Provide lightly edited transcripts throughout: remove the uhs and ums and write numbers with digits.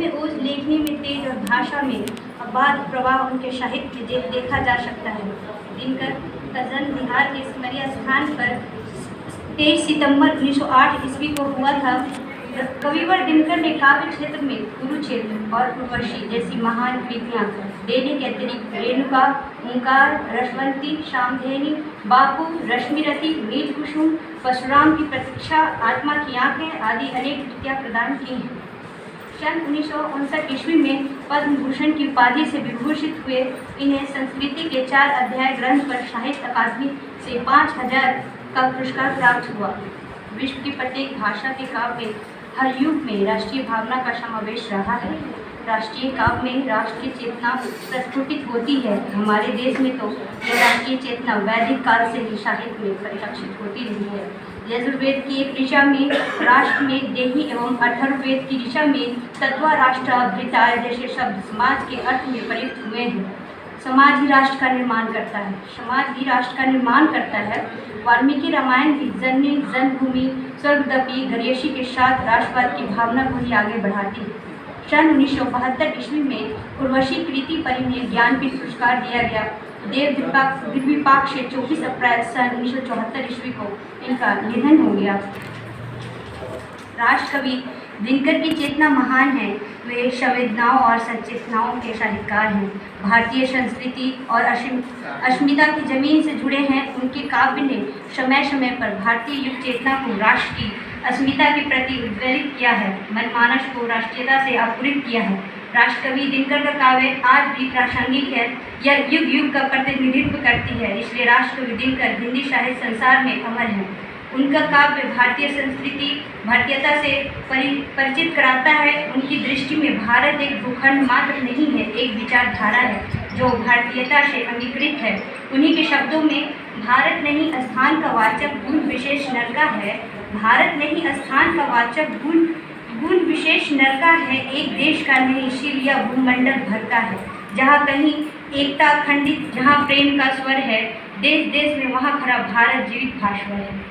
में ओज, लेखनी में तेज और भाषा में अबाध प्रवाह उनके साहित्य में देखा जा सकता है। दिनकर का जन्म बिहार के सिमरिया स्थान पर 23 सितंबर 1908 ईस्वी को हुआ था। कविवर दिनकर ने काव्य क्षेत्र में कुरुक्षेत्र और उर्वशी जैसी महान कृतियाँ देने के अतिरिक्त रेणुका, ओंकार, रसवंती, शामधेनी, बापू, रश्मिरति, नीलकुसुम, परशुराम की प्रतीक्षा, आत्मा की आंखें आदि अनेक कृतियाँ प्रदान की हैं। सन 1959 ईस्वी में पद्म भूषण की उपाधि से विभूषित हुए इन्हें संस्कृति के 4 अध्याय ग्रंथ पर साहित्य अकादमी से 5000 का पुरस्कार प्राप्त हुआ। विश्व की प्रत्येक भाषा के काव्य में हर युग में राष्ट्रीय भावना का समावेश रहा है। राष्ट्रीय काव्य में राष्ट्रीय चेतना प्रस्फुटित होती है। हमारे देश में तो यह राष्ट्रीय चेतना वैदिक काल से ही साहित्य में परिलक्षित होती रही है। यजुर्वेद की एक ऋचा में राष्ट्र में देही एवं अथर्ववेद की ऋचा में तत्वा राष्ट्र भृताय जैसे शब्द समाज के अर्थ में प्रयुक्त हुए हैं। समाज ही राष्ट्र का निर्माण करता है। समाज ही राष्ट्र का निर्माण करता है। वाल्मीकि रामायण की जननी, जन्मभूमि, स्वर्गदपी, गरीयसी के साथ राष्ट्रवाद की भावना को ही आगे बढ़ाती है। सन 1972 ईस्वी में उर्वशी कृति पर इन्हें ज्ञानपीठ पुरस्कार दिया गया। देवद्विपाक से 24 अप्रैल सन 1974 ईस्वी को इनका निधन हो गया। राष्ट्रकवि दिनकर की चेतना महान है। वे संवेदनाओं और सचेतनाओं के साहित्यकार हैं। भारतीय संस्कृति और अस्मिता की जमीन से जुड़े हैं। उनके काव्य ने समय समय पर भारतीय युग चेतना को राष्ट्र की अस्मिता के प्रति उद्वेलित किया है, मनमानस को राष्ट्रीयता से आपूरित किया है। राष्ट्रकवि दिनकर का काव्य आज भी प्रासंगिक है। यह युग युग का प्रतिनिधित्व करती है। इसलिए राष्ट्रकवि दिनकर हिंदी साहित्य संसार में अमर है। उनका काव्य भारतीय संस्कृति, भारतीयता से परिचित कराता है। उनकी दृष्टि में भारत एक भूखंड मात्र नहीं है, एक विचारधारा है जो भारतीयता से अंगीकृत है। उन्हीं के शब्दों में भारत नहीं स्थान का वाचक गुण विशेष नर का है। भारत नहीं स्थान का वाचक गुण विशेष नर का है। एक देश का नहीं शिल या भूमंडल भर का है। जहाँ कहीं एकता अखंडित, जहाँ प्रेम का स्वर है, देश देश में वहाँ खड़ा भारत जीवित भास्वर है।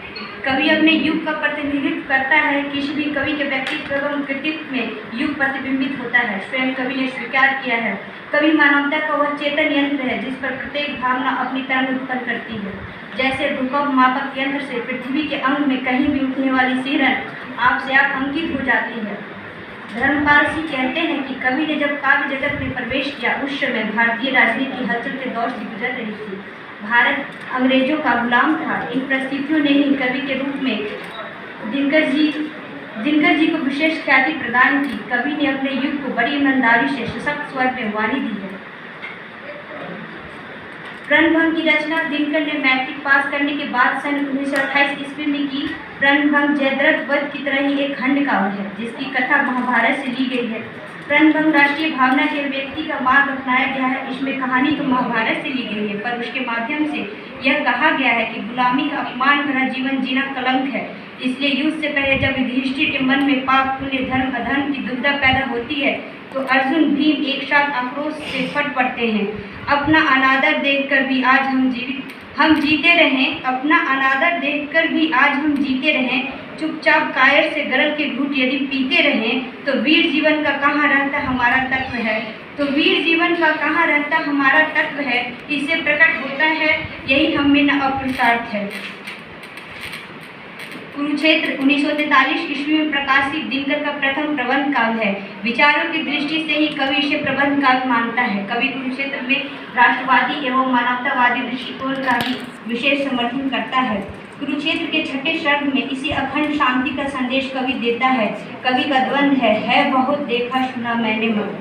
कवि अपने युग का प्रतिनिधित्व करता है। किसी भी कवि के व्यक्तित्व एवं कृतित्व में युग प्रतिबिंबित होता है। स्वयं कवि ने स्वीकार किया है, कवि मानवता का वह चेतन यंत्र है जिस पर प्रत्येक भावना अपनी तरंग उत्पन्न करती है। जैसे भूकंप मापक यंत्र से पृथ्वी के अंग में कहीं भी उठने वाली सिहरन आप से आप अंकित हो जाती है। धर्मपाल सिंह कहते हैं कि कवि ने जब काव्य जगत में प्रवेश किया उस समय भारतीय राजनीति की हलचल के दौर से गुजर रही थी। भारत अंग्रेजों का गुलाम था। इन परिस्थितियों ने ही कवि के रूप में दिनकर जी को विशेष ख्याति प्रदान की। कवि ने अपने युग को बड़ी ईमानदारी से सशक्त स्वर में वाणी दी है। रणभंग की रचना दिनकर ने मैट्रिक पास करने के बाद सन 1928 ईस्वी में की। रणभंग जयद्रथ वध की तरह ही एक खंड काव्य है जिसकी कथा महाभारत से ली गई है। रणभंग राष्ट्रीय भावना के व्यक्ति का मार्ग अपनाया गया है। इसमें कहानी तो महाभारत से ली गई है, पर उसके माध्यम से यह कहा गया है कि गुलामी का अपमान भरा जीवन जीना कलंक है। इसलिए युद्ध से पहले जब युधिष्ठिर के मन में पाप, पुण्य, धर्म, अधर्म की दुविधा पैदा होती है तो अर्जुन, भीम एक साथ आक्रोश से फट पड़ते हैं। अपना अनादर देखकर भी आज हम जीते रहें। अपना अनादर देखकर भी आज हम जीते रहें। चुपचाप कायर से गरल के घूंट यदि पीते रहें तो वीर जीवन का कहाँ रहता हमारा तत्व है। तो वीर जीवन का कहाँ रहता हमारा तत्व है। इससे प्रकट होता है यही हम में न अपुरुषार्थ है। कुरुक्षेत्र 1943 ईस्वी में प्रकाशित दिनकर का प्रथम प्रबंध काव्य है। विचारों की दृष्टि से ही कवि इसे प्रबंध काव्य मानता है। कवि कुरुक्षेत्र में राष्ट्रवादी एवं मानवतावादी दृष्टिकोण का भी विशेष समर्थन करता है। कुरुक्षेत्र के छठे सर्ग में इसी अखंड शांति का संदेश कवि देता है। कवि का द्वंद्व है बहुत देखा सुना मैंने मगर,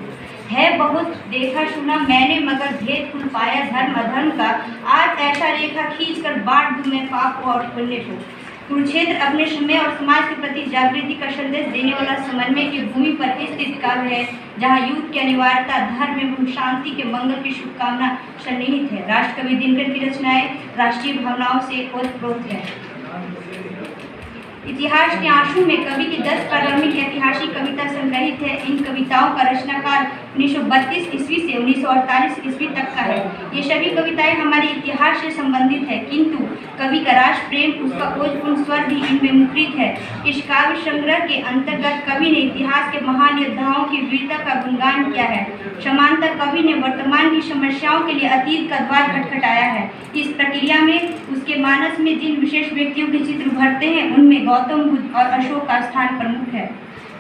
है बहुत देखा सुना मैंने मगर भेद कुल पाया धर्म अधर्म का। आज ऐसा रेखा खींच कर बांट दूं मैं पाप और पुण्य को। कुरुक्षेत्र अपने समय और समाज के प्रति जागृति का संदेश देने वाला समन्वय की भूमि पर स्थित काव्य है, जहाँ युद्ध की अनिवार्यता, धर्म एवं शांति के मंगल की शुभकामना सन्निहित है। राष्ट्रकवि दिनकर की रचनाएं राष्ट्रीय भावनाओं से ओतप्रोत है। इतिहास के आंसू में कवि की 10 प्रारंभिक ऐतिहासिक कविता संग्रहित है। इन कविताओं का रचनाकाल 1932 ईस्वी से 1948 ईस्वी तक का है। ये सभी कविताएं हमारे इतिहास से संबंधित है, किंतु कवि का राष्ट्र प्रेम, उसका खोजपूर्ण स्वर भी इनमें मुखरित है। इस काव्य संग्रह के अंतर्गत कवि ने इतिहास के महान योद्धाओं की वीरता का गुणगान किया है। समांतर कवि ने वर्तमान की समस्याओं के लिए अतीत का द्वार खटखटाया है। इस प्रक्रिया में उसके मानस में जिन विशेष व्यक्तियों के चित्र उभरते हैं, उनमें गौतम बुद्ध और अशोक का स्थान प्रमुख है।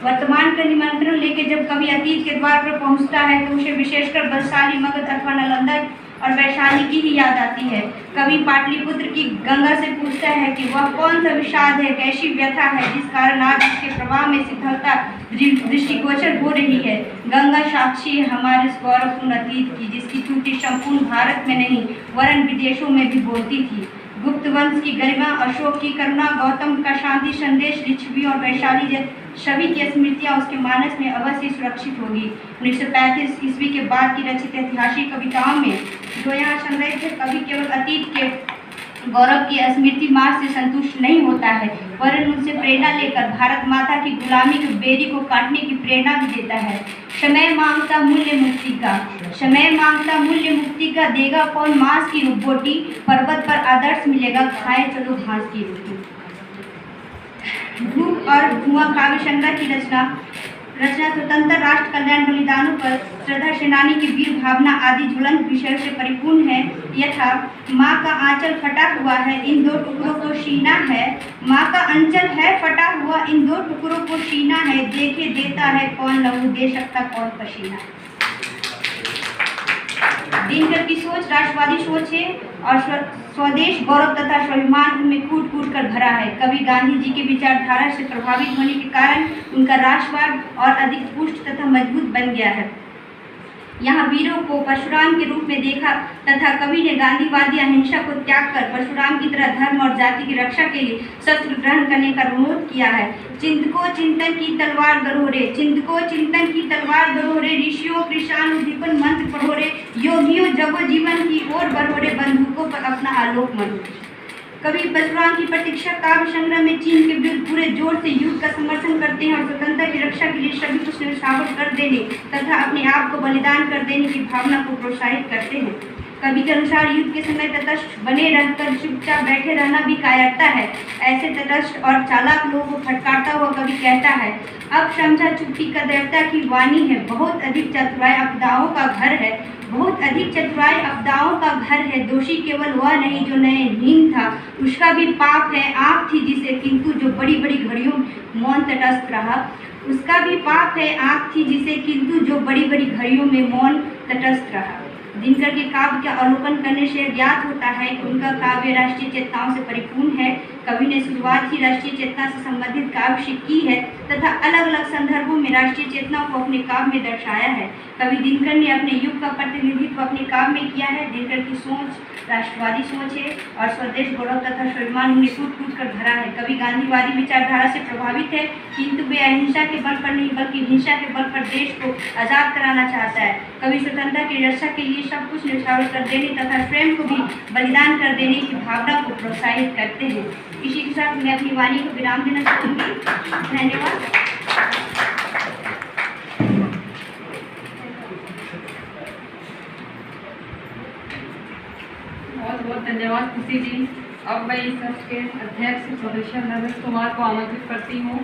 वर्तमान का निमंत्रण लेकर जब कवि अतीत के द्वार पर पहुंचता है तो उसे विशेषकर बलशाली, मगध अथवा नालंदा और वैशाली की ही याद आती है। कवि पाटलिपुत्र की गंगा से पूछता है कि वह कौन सा विषाद है, कैसी व्यथा है जिस कारण आज इसके प्रवाह में शिथिलता दृष्टिगोचर हो रही है। गंगा साक्षी है हमारे गौरवपूर्ण अतीत की, जिसकी त्रुटि संपूर्ण भारत में नहीं वरन विदेशों में भी बोलती थी। गुप्त वंश की गरिमा, अशोक की करुणा, गौतम का शांति संदेश, लिच्छवी और वैशाली सभी की स्मृतियाँ उसके मानस में अवश्य सुरक्षित होगी। 1935 ईस्वी के बाद की रचित ऐतिहासिक कविताओं में जो यहाँ संग्रहित है, कवि केवल अतीत के गौरव की स्मृति मार्ग से संतुष्ट नहीं होता है, वरन उनसे प्रेरणा लेकर भारत माता की गुलामी की बेड़ी को काटने की प्रेरणा भी देता है। समय मांगता मूल्य मुक्ति का, समय मांगता मूल्य मुक्ति का, देगा कौन मांस की बोटी, पर्वत पर आदर्श मिलेगा, खाए चलो घास की रोटी। धूप और धुआं काव्य संग्रह की रचना स्वतंत्र राष्ट्र कल्याण बलिदानों पर श्रद्धा, सेनानी की वीर भावना आदि ज्वलंत विषयों से परिपूर्ण है। यथा माँ का आंचल फटा हुआ है, इन दो टुकड़ों को सीना है। माँ का अंचल है फटा हुआ, इन दो टुकड़ों को सीना है। देखे देता है कौन, लहू दे सकता कौन पसीना। दिनकर की सोच राष्ट्रवादी सोच है और स्वदेश गौरव तथा स्वाभिमान में कूट कूट कर भरा है। कवि गांधी जी की विचारधारा से प्रभावित होने के कारण उनका राष्ट्रवाद और अधिक पुष्ट तथा मजबूत बन गया है। यहाँ वीरों को परशुराम के रूप में देखा तथा कवि ने गांधीवादी अहिंसा को त्याग कर परशुराम की तरह धर्म और जाति की रक्षा के लिए शस्त्र ग्रहण करने का अनुरोध किया है। चिंतको चिंतन की तलवार गरोरे, चिंतको चिंतन की तलवार गरोरे, ऋषियों कृषाण उद्दीपन मंत्र पढ़ोरे, योगियों जगो जीवन की ओर बढ़ोरे, बंदूकों पर अपना आलोक मन। कवि परशुराम की प्रतीक्षा काव्य संग्रह में चीन के विरुद्ध पूरे जोर से युद्ध का समर्थन करते हैं और स्वतंत्रता की रक्षा के लिए सभी कुछ न्यौछावर कर देने तथा अपने आप को बलिदान कर देने की भावना को प्रोत्साहित करते हैं। कवि के अनुसार युद्ध के समय तटस्थ बने रहकर चुपचाप बैठे रहना भी कायरता है। ऐसे तटस्थ और चालाक लोगों को फटकारता हुआ कवि कहता है, अब समझा चुप्पी का देवता की वाणी है, बहुत अधिक चतुराई आपदाओं का घर है, बहुत अधिक चतुराई आपदाओं का घर है। दोषी केवल वह नहीं जो नयनहीन था, उसका भी पाप है आँख थी जिसे, किंतु जो बड़ी बड़ी घड़ियों मौन तटस्थ रहा। उसका भी पाप है आँख थी जिसे, किंतु जो बड़ी बड़ी घड़ियों में मौन तटस्थ रहा। दिनकर के काव्य का अवलोकन करने से ज्ञात होता है कि उनका काव्य राष्ट्रीय चेतनाओं से परिपूर्ण है। कवि ने शुरुआत ही राष्ट्रीय चेतना से संबंधित काव्य से की है तथा अलग अलग संदर्भों में राष्ट्रीय चेतना को अपने काव्य में दर्शाया है। कवि दिनकर ने अपने युग का प्रतिनिधित्व अपने काव्य में किया है। दिनकर की सोच राष्ट्रवादी सोच है और स्वदेश गौरव तथा स्वाभिमान उन्हें कूट कूट कर भरा है। कवि गांधीवादी विचारधारा से प्रभावित है, किंतु वे अहिंसा के बल पर नहीं बल्कि हिंसा के बल पर देश को आज़ाद कराना चाहता है। कवि स्वतंत्रता की रक्षा के लिए सब कुछ न्यौछावर कर देने तथा स्वयं को भी बलिदान कर देने की भावना को प्रोत्साहित करते हैं। इसी के साथ मैं अपनी वाणी को विराम देना चाहूँगी। धन्यवाद। बहुत बहुत धन्यवाद खुशी जी। अब मैं इस सत्र के अध्यक्ष प्रोफेसर नरेश कुमार को आमंत्रित करती हूँ।